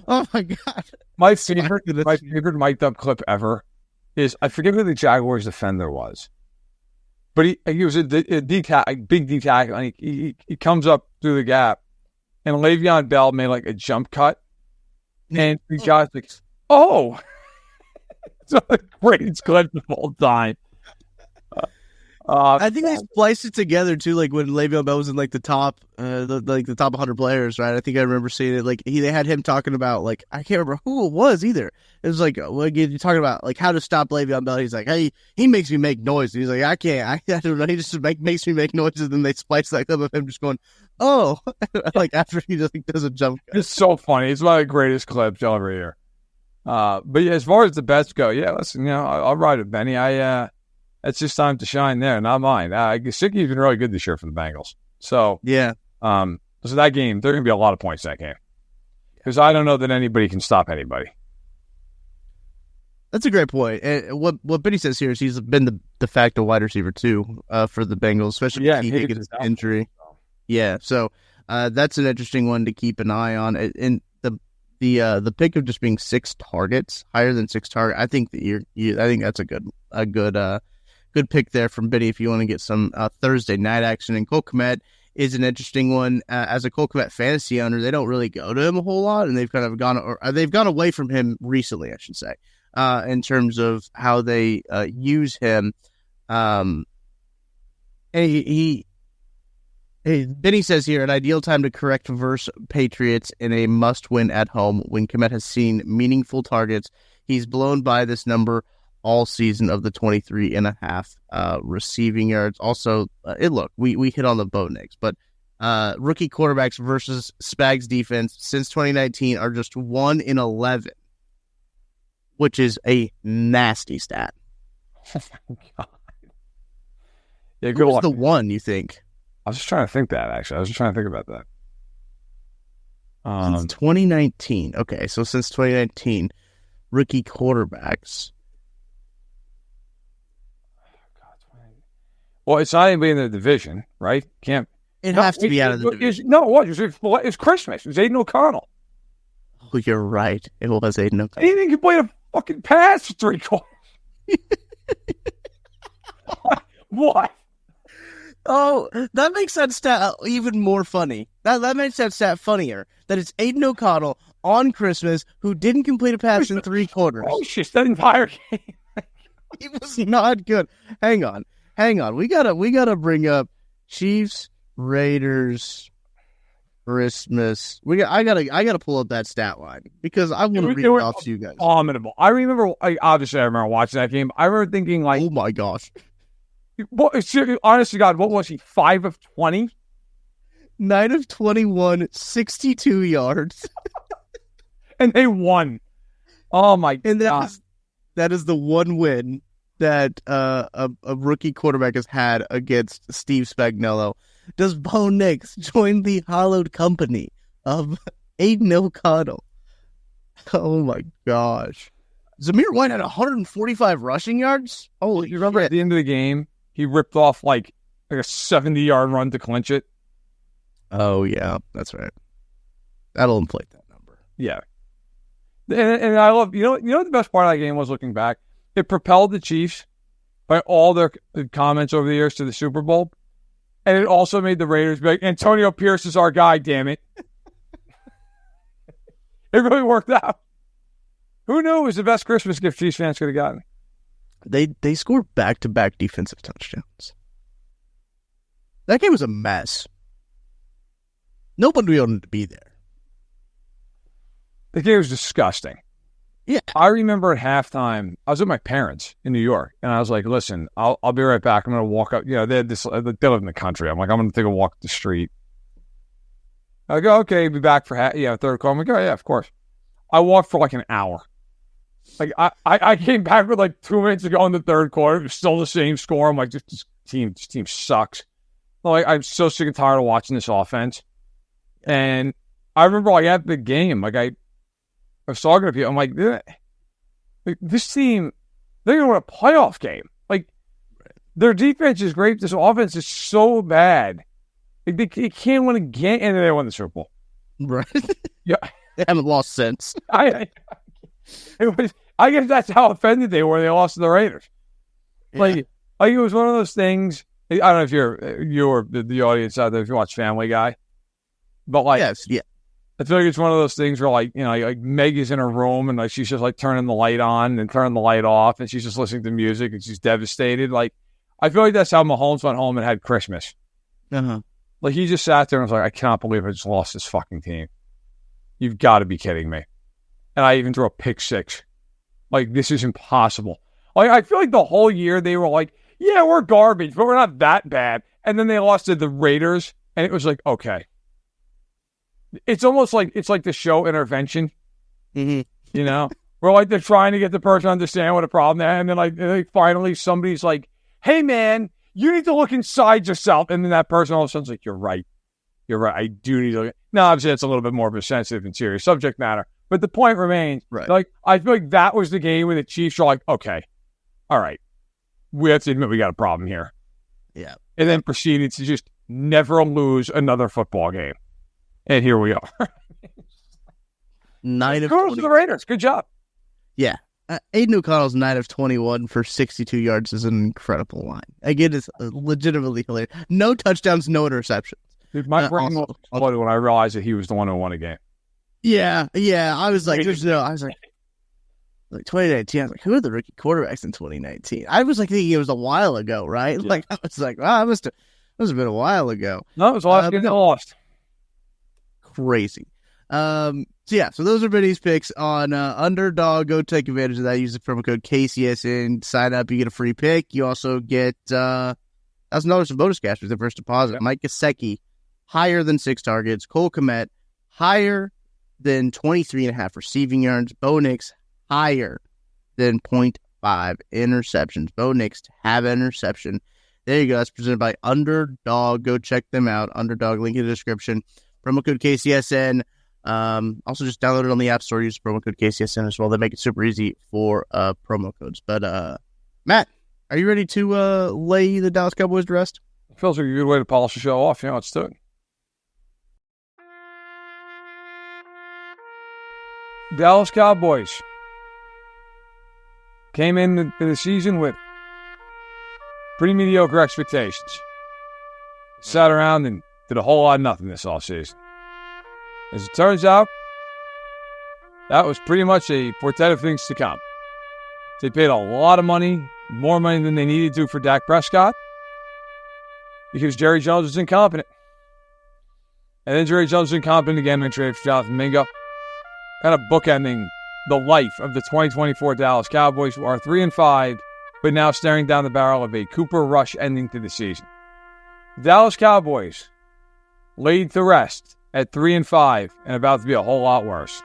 oh my God. My favorite mic'd up clip ever is, I forget who the Jaguars defender was. But he was a big D tackle, and he comes up through the gap, and Le'Veon Bell made like a jump cut, and the guy's like, "Oh!" It's one of the greatest clips of all time. I think they spliced it together too, like when Le'Veon Bell was in like the top, the top 100 players, right? I think I remember seeing it. Like they had him talking about like I can't remember who it was either. It was like you're talking about like how to stop Le'Veon Bell. He's like, hey, he makes me make noise. He's like, I can't. I don't know. He just makes me make noises. And then they splice that clip of him just going, oh, like after he just like, does a jump cut. It's so funny. It's one of the greatest clips you'll ever hear. But yeah, as far as the bets go, yeah, listen, I'll ride with Benny. It's just time to shine there, not mine. Gesicki's been really good this year for the Bengals. So, yeah. So that game, there are going to be a lot of points in that game. Because I don't know that anybody can stop anybody. That's a great point. And what Benny says here is he's been the de facto wide receiver, too, for the Bengals, especially with T. Higgins' injury. Yeah, so that's an interesting one to keep an eye on. And the pick of just being 6 targets, higher than 6 targets, I think I think that's a good pick there from Benny if you want to get some Thursday night action. And Cole Kmet is an interesting one. As a Cole Kmet fantasy owner, they don't really go to him a whole lot, and they've kind of they've gone away from him recently, I should say, in terms of how they use him. And Benny says here, an ideal time to correct versus Patriots in a must-win at home when Kmet has seen meaningful targets. He's blown by this number all season of the 23.5 receiving yards. Also, we hit on the Bo Nix, but rookie quarterbacks versus Spags defense since 2019 are just 1 in 11, which is a nasty stat. Oh my God. Yeah, good luck. The one, you think? I was just trying to think that, actually. I was just trying to think about that. Since 2019. Okay, so since 2019, rookie quarterbacks. Well, it's not anybody in the division, right? Can't. It has to be out of the division. It's Christmas. It's Aiden O'Connell. Oh, you're right. It was Aiden O'Connell. He didn't play a fucking pass for 3 quarters. What? Oh, that makes that stat even more funny. That makes that stat funnier. That it's Aiden O'Connell on Christmas who didn't complete a pass in 3 quarters. Oh shit! That entire game. He was not good. Hang on. We gotta bring up Chiefs, Raiders, Christmas. I gotta pull up that stat line because I want to read it off to you guys. Abominable. I remember watching that game. I remember thinking like, oh my gosh. Honestly, God, what was he? 5 of 20? 9 of 21, 62 yards. And they won. Oh my God. And that is the one win that a rookie quarterback has had against Steve Spagnuolo. Does Bo Nix join the hallowed company of Aiden O'Connell? Oh my gosh. Zamir White had 145 rushing yards? Oh, you remember at the end of the game, he ripped off like a 70-yard run to clinch it? Oh, yeah, that's right. That'll inflate that number. Yeah. And I love, you know the best part of that game was, looking back? It propelled the Chiefs by all their comments over the years to the Super Bowl. And it also made the Raiders be like, Antonio Pierce is our guy, damn it. It really worked out. Who knew it was the best Christmas gift Chiefs fans could have gotten? They scored back-to-back defensive touchdowns. That game was a mess. Nobody wanted to be there. The game was disgusting. Yeah. I remember at halftime, I was with my parents in New York, and I was like, listen, I'll be right back. I'm going to walk up. They live in the country. I'm like, I'm going to take a walk up the street. I go, okay, be back for third quarter. I'm like, oh, yeah, of course. I walked for like an hour. Like, I came back with like 2 minutes ago in the third quarter. It was still the same score. I'm like, this team sucks. I'm so sick and tired of watching this offense. And I remember like at the game, like I was talking to people. I'm like, this team, they're going to win a playoff game. Like, their defense is great. This offense is so bad. Like, they can't win a game. And then they won the Super Bowl. Right. Yeah. They haven't lost since. I guess that's how offended they were. They lost to the Raiders. Yeah. Like it was one of those things. I don't know if you're the audience out there, if you watch Family Guy. But like, yes, yeah. I feel like it's one of those things where, like, like Meg is in her room and like she's just like turning the light on and turning the light off, and she's just listening to music and she's devastated. Like, I feel like that's how Mahomes went home and had Christmas. Like, he just sat there and was like, I cannot believe I just lost this fucking team. You've got to be kidding me. And I even threw a pick six. Like, this is impossible. Like, I feel like the whole year they were like, yeah, we're garbage, but we're not that bad. And then they lost to the Raiders, and it was like, okay. It's almost like it's like the show Intervention. Where like they're trying to get the person to understand what a problem they have, and then like finally somebody's like, hey man, you need to look inside yourself, and then that person all of a sudden's like, you're right, I do need to look. Now obviously it's a little bit more of a sensitive and serious subject matter, but the point remains, right? Like, I feel like that was the game where the Chiefs are like, okay, all right, we have to admit we got a problem here, and then proceeded to just never lose another football game. And here we are. 9 of Kudos to the Raiders. Good job. Yeah. Aiden O'Connell's 9 of 21 for 62 yards is an incredible line. Again, it's legitimately hilarious. No touchdowns, no interceptions. Dude, my brain exploded when I realized that he was the one who won a game. Yeah. I was like, 2019. I was like, who are the rookie quarterbacks in 2019? I was like thinking it was a while ago, right? Yeah. Like, I was like, wow, it must have been a while ago. No, it was the last game they lost. Crazy. So those are Vinny's picks on Underdog. Go take advantage of that. Use the promo code KCSN. Sign up. You get a free pick. You also get $1,000 of bonus cash with the first deposit. Yep. Mike Gesicki, higher than 6 targets. Cole Kmet, higher than 23.5 receiving yards. Bo Nix, higher than 0.5 interceptions. Bo Nix to have an interception. There you go. That's presented by Underdog. Go check them out. Underdog, link in the description. Promo code KCSN. Also, just download it on the App Store. Use promo code KCSN as well. They make it super easy for promo codes. But, Matt, are you ready to lay the Dallas Cowboys to rest? It feels like a good way to polish the show off. Let's do it. Dallas Cowboys came into the season with pretty mediocre expectations. Sat around and did a whole lot of nothing this offseason. As it turns out, that was pretty much a portent of things to come. They paid a lot of money, more money than they needed to for Dak Prescott, because Jerry Jones was incompetent. And then Jerry Jones was incompetent again when traded for Jonathan Mingo. Kind of bookending the life of the 2024 Dallas Cowboys, who are 3-5, but now staring down the barrel of a Cooper Rush ending to the season. The Dallas Cowboys laid to rest at 3-5 and about to be a whole lot worse.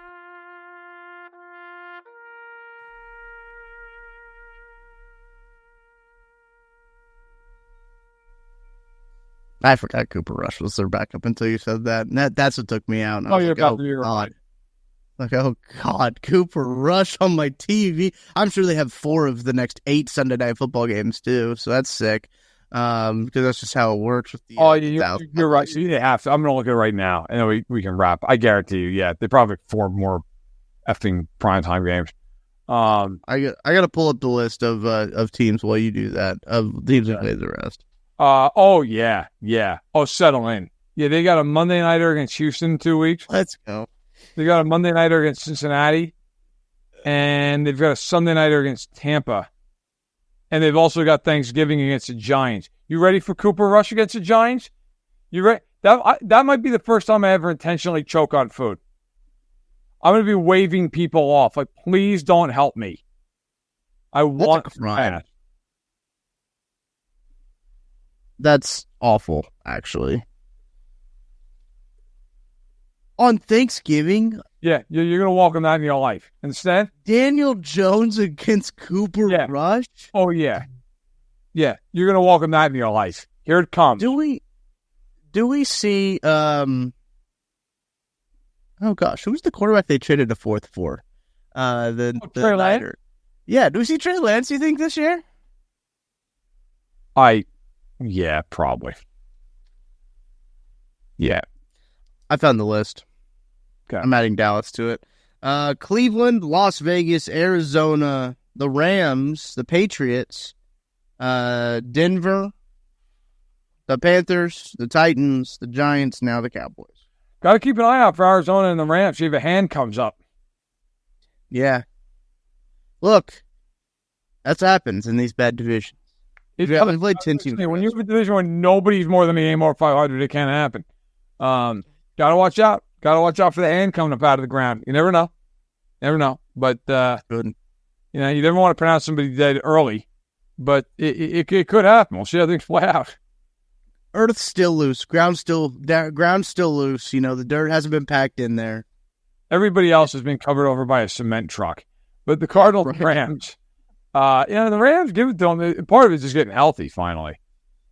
I forgot Cooper Rush was their backup until you said that. And that's what took me out. Oh, you're about to be right. Like, oh, God, Cooper Rush on my TV. I'm sure they have 4 of the next 8 Sunday Night Football games, too, so that's sick. Because that's just how it works with the. You're right. So you have to. I'm going to look at it right now, and then we can wrap. I guarantee you, yeah, they probably have 4 more effing primetime games. I got to pull up the list of teams while you do that, of teams that play the rest. Yeah. Oh, settle in. Yeah, they got a Monday nighter against Houston in 2 weeks. Let's go. They got a Monday nighter against Cincinnati, and they've got a Sunday nighter against Tampa. And they've also got Thanksgiving against the Giants. You ready for Cooper Rush against the Giants? You ready? That might be the first time I ever intentionally choke on food. I'm going to be waving people off. Like, please don't help me. Want to cry. That's awful, actually. On Thanksgiving? Yeah, you're going to welcome that in your life. Instead? Daniel Jones against Cooper Rush? Oh, yeah. Yeah, you're going to welcome that in your life. Here it comes. Do we see, oh gosh, who's the quarterback they traded a 4th for? Trey Lance? Yeah, do we see Trey Lance, you think, this year? Yeah, probably. Yeah. I found the list. Okay. I'm adding Dallas to it. Cleveland, Las Vegas, Arizona, the Rams, the Patriots, Denver, the Panthers, the Titans, the Giants, now the Cowboys. Got to keep an eye out for Arizona and the Rams. See if a hand comes up. Yeah. Look, that's what happens in these bad divisions. We've played 10 teams. When you have a division where nobody's more than a game over 500, it can't happen. Got to watch out. Got to watch out for the hand coming up out of the ground. You never know. But, Good. you never want to pronounce somebody dead early. But it could happen. We'll see how things play out. Earth's still loose. Ground's still loose. The dirt hasn't been packed in there. Everybody else has been covered over by a cement truck. But the Cardinals and Rams, the Rams, give it to them. Part of it is just getting healthy finally.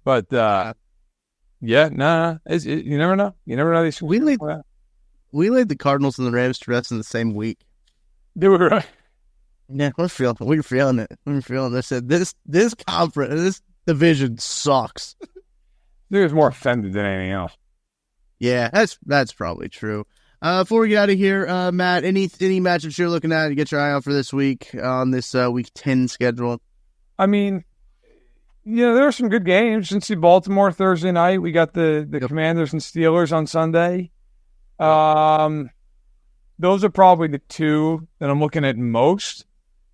But, you never know. You never know. We laid the Cardinals and the Rams to rest in the same week. They were right. Yeah, we're feeling it. We're feeling this. This conference, this division sucks. I think it was more offended than anything else. Yeah, that's probably true. Before we get out of here, Matt, any matchups you're looking at to get your eye out for this week on this week 10 schedule? I mean, there are some good games. Cincy Baltimore Thursday night. We got the Commanders and Steelers on Sunday. Those are probably the two that I'm looking at most.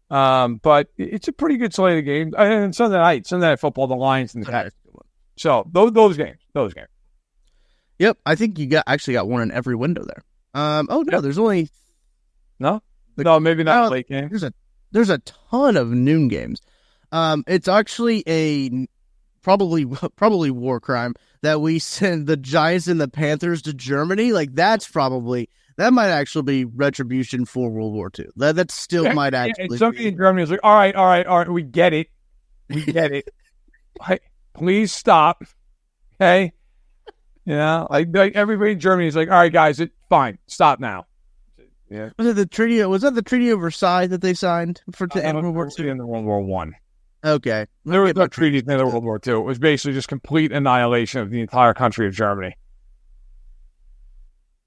But it's a pretty good slate of games. And Sunday night football, the Lions and the Cats. So those games. Yep, I think you actually got one in every window there. There's only maybe not late games. There's a ton of noon games. It's actually a probably war crime that we send the Giants and the Panthers to Germany. Like that might actually be retribution for World War II. That still might actually. Somebody in Germany is like, all right, we get it. Please stop. Okay. Like everybody in Germany is like, all right, guys, fine, stop now. Yeah. Was that the Treaty of Versailles that they signed to end World War II? In World War One. Okay. There was no treaty in World War II. It was basically just complete annihilation of the entire country of Germany.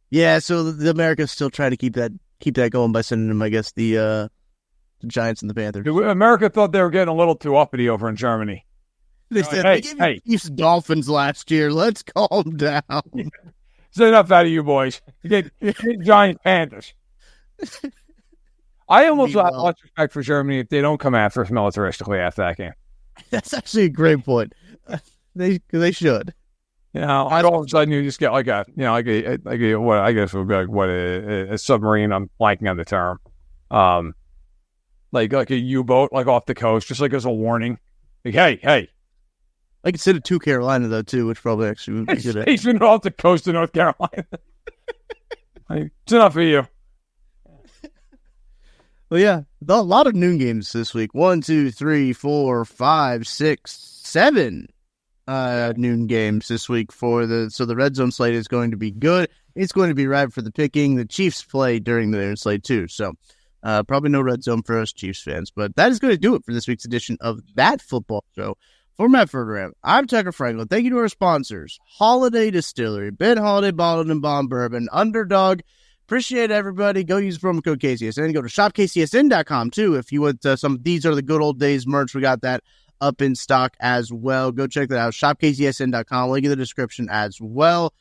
Yeah, so the America's still trying to keep that going by sending them, I guess, the Giants and the Panthers. America thought they were getting a little too uppity over in Germany. They said, hey, Chiefs Dolphins last year. Let's calm down. It's enough out of you boys. You get Giant Panthers. I almost have much respect for Germany if they don't come after us militaristically after that game. That's actually a great point. They should. All of a sudden you just get like a what I guess would be a submarine. I'm blanking on the term. Like a U-boat, like off the coast, just like as a warning. Like, hey. I could send it to Carolina though too, which probably actually would be good. He's been off the coast of North Carolina. It's enough for you. Well, yeah, a lot of noon games this week. 1, 2, 3, 4, 5, 6, 7 noon games this week so the red zone slate is going to be good. It's going to be ripe for the picking. The Chiefs play during the noon slate too, so probably no red zone for us Chiefs fans. But that is going to do it for this week's edition of That Football Show. For Matt Verderame, I'm Tucker Franklin. Thank you to our sponsors, Holiday Distillery, Ben Holiday Bottled and Bond Bourbon, Underdog. Appreciate everybody. Go use promo code KCSN. Go to shopkcsn.com too if you want some These Are the Good Old Days merch. We got that up in stock as well. Go check that out. Shopkcsn.com. Link in the description as well.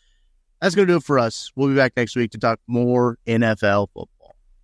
That's going to do it for us. We'll be back next week to talk more NFL football.